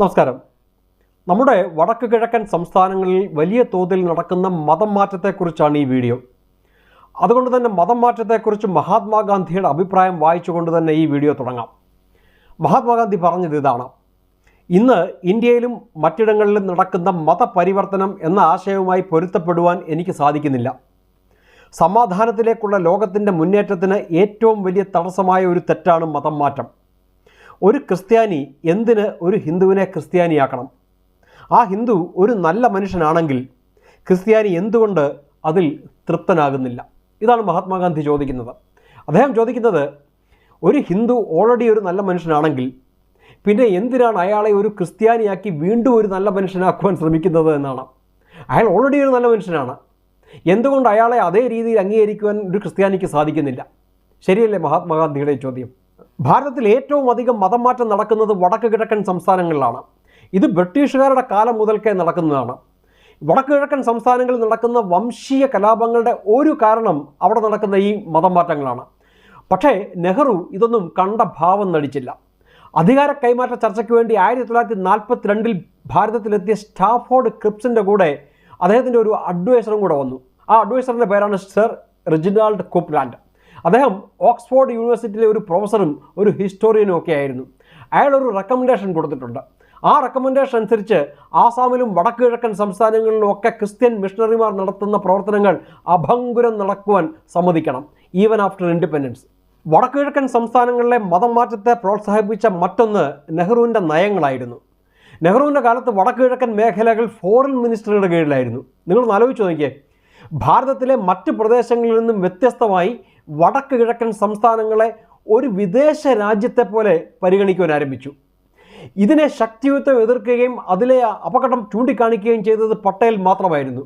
നമസ്കാരം. നമ്മുടെ വടക്ക് കിഴക്കൻ സംസ്ഥാനങ്ങളിൽ വലിയ തോതിൽ നടക്കുന്ന മതം മാറ്റത്തെക്കുറിച്ചാണ് ഈ വീഡിയോ. അതുകൊണ്ട് തന്നെ മതം മാറ്റത്തെക്കുറിച്ച് മഹാത്മാഗാന്ധിയുടെ അഭിപ്രായം വായിച്ചുകൊണ്ട് തന്നെ ഈ വീഡിയോ തുടങ്ങാം. മഹാത്മാഗാന്ധി പറഞ്ഞത് ഇതാണ്: ഇന്ന് ഇന്ത്യയിലും മറ്റിടങ്ങളിലും നടക്കുന്ന മതപരിവർത്തനം എന്ന ആശയവുമായി പൊരുത്തപ്പെടുവാൻ എനിക്ക് സാധിക്കുന്നില്ല. സമാധാനത്തിലേക്കുള്ള ലോകത്തിൻ്റെ മുന്നേറ്റത്തിന് ഏറ്റവും വലിയ തടസ്സമായ ഒരു തെറ്റാണ് മതം മാറ്റം. ഒരു ക്രിസ്ത്യാനി എന്തിന് ഒരു ഹിന്ദുവിനെ ക്രിസ്ത്യാനിയാക്കണം? ആ ഹിന്ദു ഒരു നല്ല മനുഷ്യനാണെങ്കിൽ ക്രിസ്ത്യാനി എന്തുകൊണ്ട് അതിൽ തൃപ്തനാകുന്നില്ല? ഇതാണ് മഹാത്മാഗാന്ധി ചോദിക്കുന്നത്. അദ്ദേഹം ചോദിക്കുന്നത്, ഒരു ഹിന്ദു ഓൾറെഡി ഒരു നല്ല മനുഷ്യനാണെങ്കിൽ പിന്നെ എന്തിനാണ് അയാളെ ഒരു ക്രിസ്ത്യാനിയാക്കി വീണ്ടും ഒരു നല്ല മനുഷ്യനാക്കുവാൻ ശ്രമിക്കുന്നത് എന്നാണ്. അയാൾ ഓൾറെഡി ഒരു നല്ല മനുഷ്യനാണ്, എന്തുകൊണ്ട് അയാളെ അതേ രീതിയിൽ അംഗീകരിക്കുവാൻ ഒരു ക്രിസ്ത്യാനിക്ക് സാധിക്കുന്നില്ല? ശരിയല്ലേ മഹാത്മാഗാന്ധിയുടെ ചോദ്യം? ഭാരതത്തിൽ ഏറ്റവും അധികം മതം മാറ്റം നടക്കുന്നത് വടക്ക് കിഴക്കൻ സംസ്ഥാനങ്ങളിലാണ്. ഇത് ബ്രിട്ടീഷുകാരുടെ കാലം മുതൽക്കേ നടക്കുന്നതാണ്. വടക്ക് കിഴക്കൻ സംസ്ഥാനങ്ങളിൽ നടക്കുന്ന വംശീയ കലാപങ്ങളുടെ ഒരു കാരണം അവിടെ നടക്കുന്ന ഈ മതം മാറ്റങ്ങളാണ്. പക്ഷേ നെഹ്റു ഇതൊന്നും കണ്ട ഭാവം നടിച്ചില്ല. അധികാര കൈമാറ്റ ചർച്ചയ്ക്ക് വേണ്ടി 1942 ഭാരതത്തിലെത്തിയ സ്റ്റാഫോർഡ് ക്രിപ്സിൻ്റെ കൂടെ അദ്ദേഹത്തിൻ്റെ ഒരു അഡ്വൈസറും കൂടെ വന്നു. ആ അഡ്വൈസറിൻ്റെ പേരാണ് സർ റെജിനാൾഡ് കോപ്ലാൻഡ്. അദ്ദേഹം ഓക്സ്ഫോർഡ് യൂണിവേഴ്സിറ്റിയിലെ ഒരു പ്രൊഫസറും ഒരു ഹിസ്റ്റോറിയനും ഒക്കെ ആയിരുന്നു. അയാൾ ഒരു റെക്കമെൻഡേഷൻ കൊടുത്തിട്ടുണ്ട്. ആ റെക്കമെൻഡേഷൻ അനുസരിച്ച് ആസാമിലും വടക്ക് കിഴക്കൻ സംസ്ഥാനങ്ങളിലും ഒക്കെ ക്രിസ്ത്യൻ മിഷണറിമാർ നടത്തുന്ന പ്രവർത്തനങ്ങൾ അഭംഗുരം നടക്കുവാൻ സമ്മതിക്കണം, ഈവൻ ആഫ്റ്റർ ഇൻഡിപെൻഡൻസ്. വടക്ക് കിഴക്കൻ സംസ്ഥാനങ്ങളിലെ മതം മാറ്റത്തെ പ്രോത്സാഹിപ്പിച്ച മറ്റൊന്ന് നെഹ്റുവിൻ്റെ നയങ്ങളായിരുന്നു. നെഹ്റുവിൻ്റെ കാലത്ത് വടക്ക് കിഴക്കൻ മേഖലകൾ ഫോറിൻ മിനിസ്റ്ററിയുടെ കീഴിലായിരുന്നു. നിങ്ങളൊന്ന് ആലോചിച്ച് നോക്കിയേ, ഭാരതത്തിലെ മറ്റ് പ്രദേശങ്ങളിൽ നിന്നും വ്യത്യസ്തമായി വടക്ക് കിഴക്കൻ സംസ്ഥാനങ്ങളെ ഒരു വിദേശ രാജ്യത്തെ പോലെ പരിഗണിക്കുവാൻ ആരംഭിച്ചു. ഇതിനെ ശക്തിയുക്തം എതിർക്കുകയും അതിലെ അപകടം ചൂണ്ടിക്കാണിക്കുകയും ചെയ്തത് പട്ടേൽ മാത്രമായിരുന്നു.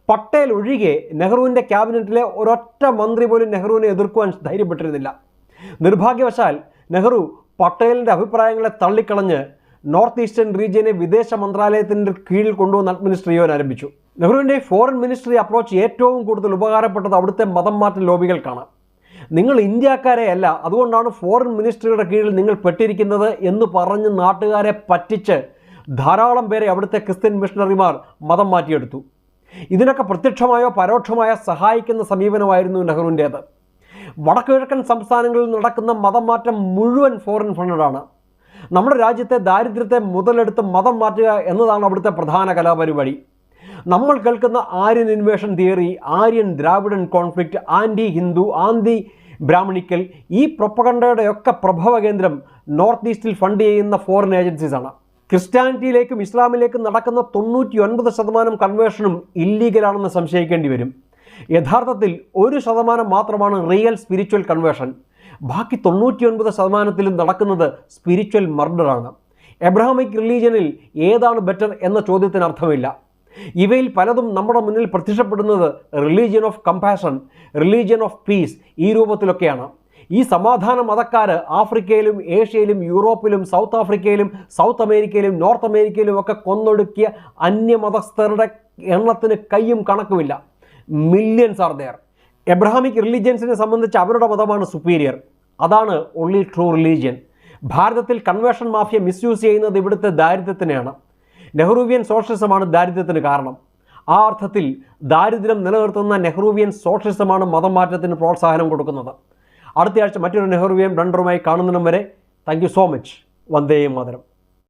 പട്ടേൽ ഒഴികെ നെഹ്റുവിൻ്റെ ക്യാബിനറ്റിലെ ഒരൊറ്റ മന്ത്രി പോലും നെഹ്റുവിനെ എതിർക്കുവാൻ ധൈര്യപ്പെട്ടിരുന്നില്ല. നിർഭാഗ്യവശാൽ നെഹ്റു പട്ടേലിൻ്റെ അഭിപ്രായങ്ങളെ തള്ളിക്കളഞ്ഞ് നോർത്ത് ഈസ്റ്റേൺ റീജിയനെ വിദേശ മന്ത്രാലയത്തിൻ്റെ കീഴിൽ കൊണ്ടുവന്ന് അഡ്മിനിസ്റ്റർ ചെയ്യാൻ ആരംഭിച്ചു. നെഹ്റുവിൻ്റെ ഫോറിൻ മിനിസ്ട്രി അപ്രോച്ച് ഏറ്റവും കൂടുതൽ ഉപകാരപ്പെട്ടത് അവിടുത്തെ മതം മാറ്റ ലോബികൾക്കാണ്. നിങ്ങൾ ഇന്ത്യക്കാരെ അല്ല, അതുകൊണ്ടാണ് ഫോറിൻ മിനിസ്ട്രിയുടെ കീഴിൽ നിങ്ങൾ പെട്ടിരിക്കുന്നത് എന്ന് പറഞ്ഞ് നാട്ടുകാരെ പറ്റിച്ച് ധാരാളം പേരെ അവിടുത്തെ ക്രിസ്ത്യൻ മിഷണറിമാർ മതം മാറ്റിയെടുത്തു. ഇതിനൊക്കെ പ്രത്യക്ഷമായോ പരോക്ഷമായോ സഹായിക്കുന്ന സമീപനമായിരുന്നു നെഹ്റുവിൻ്റേത്. വടക്ക് കിഴക്കൻ സംസ്ഥാനങ്ങളിൽ നടക്കുന്ന മതം മാറ്റം മുഴുവൻ ഫോറിൻ ഫണ്ടഡാണ്. നമ്മുടെ രാജ്യത്തെ ദാരിദ്ര്യത്തെ മുതലെടുത്ത് മതം മാറ്റുക എന്നതാണ് അവിടുത്തെ പ്രധാന കലാപരിപാടി. നമ്മൾ കേൾക്കുന്ന Aryan invasion theory, Aryan Dravidian conflict, anti Hindu, anti Brahmanical, ഈ പ്രൊപ്പഗണ്ടയുടെയൊക്കെ പ്രഭവ കേന്ദ്രം നോർത്ത് ഈസ്റ്റിൽ ഫണ്ട് ചെയ്യുന്ന ഫോറിൻ ഏജൻസീസാണ്. ക്രിസ്ത്യാനിറ്റിയിലേക്കും ഇസ്ലാമിലേക്കും നടക്കുന്ന 99% കൺവേർഷനും ഇല്ലീഗലാണെന്ന് സംശയിക്കേണ്ടി വരും. യഥാർത്ഥത്തിൽ 1% മാത്രമാണ് റിയൽ സ്പിരിച്വൽ കൺവേർഷൻ. ബാക്കി 99%ത്തിലും നടക്കുന്നത് സ്പിരിച്വൽ മർഡറാണ്. എബ്രഹാമിക് റിലീജിയനിൽ ഏതാണ് ബെറ്റർ എന്ന ചോദ്യത്തിന് അർത്ഥമില്ല. ഇവയിൽ പലതും നമ്മുടെ മുന്നിൽ പ്രത്യക്ഷപ്പെടുന്നത് religion of compassion, religion of peace, ഈ രൂപത്തിലൊക്കെയാണ്. ഈ സമാധാന മതക്കാർ ആഫ്രിക്കയിലും ഏഷ്യയിലും യൂറോപ്പിലും സൗത്ത് ആഫ്രിക്കയിലും സൗത്ത് അമേരിക്കയിലും നോർത്ത് അമേരിക്കയിലും ഒക്കെ കൊന്നൊടുക്കിയ അന്യമതസ്ഥരുടെ എണ്ണത്തിന് കയ്യും കണക്കുമില്ല. Millions are there. എബ്രഹാമിക് റിലീജിയൻസിനെ സംബന്ധിച്ച് അവരുടെ മതമാണ് സുപ്പീരിയർ. അതാണ് ഓൺലി ട്രൂ റിലീജിയൻ. ഭാരതത്തിൽ കൺവേർഷൻ മാഫിയ മിസ്യൂസ് ചെയ്യുന്നത് ഇവിടുത്തെ ദാരിദ്ര്യത്തിനെയാണ്. നെഹ്റുവിയൻ സോഷ്യലിസമാണ് ദാരിദ്ര്യത്തിന് കാരണം. ആ അർത്ഥത്തിൽ ദാരിദ്ര്യം നിലനിർത്തുന്ന നെഹ്റുവിയൻ സോഷ്യലിസമാണ് മതം മാറ്റത്തിന് പ്രോത്സാഹനം കൊടുക്കുന്നത്. അടുത്തയാഴ്ച മറ്റൊരു നെഹ്റുവിയൻ ബ്ലണ്ടറുമായി കാണുന്നതിനും വരെ thank you so much. Vande Mataram.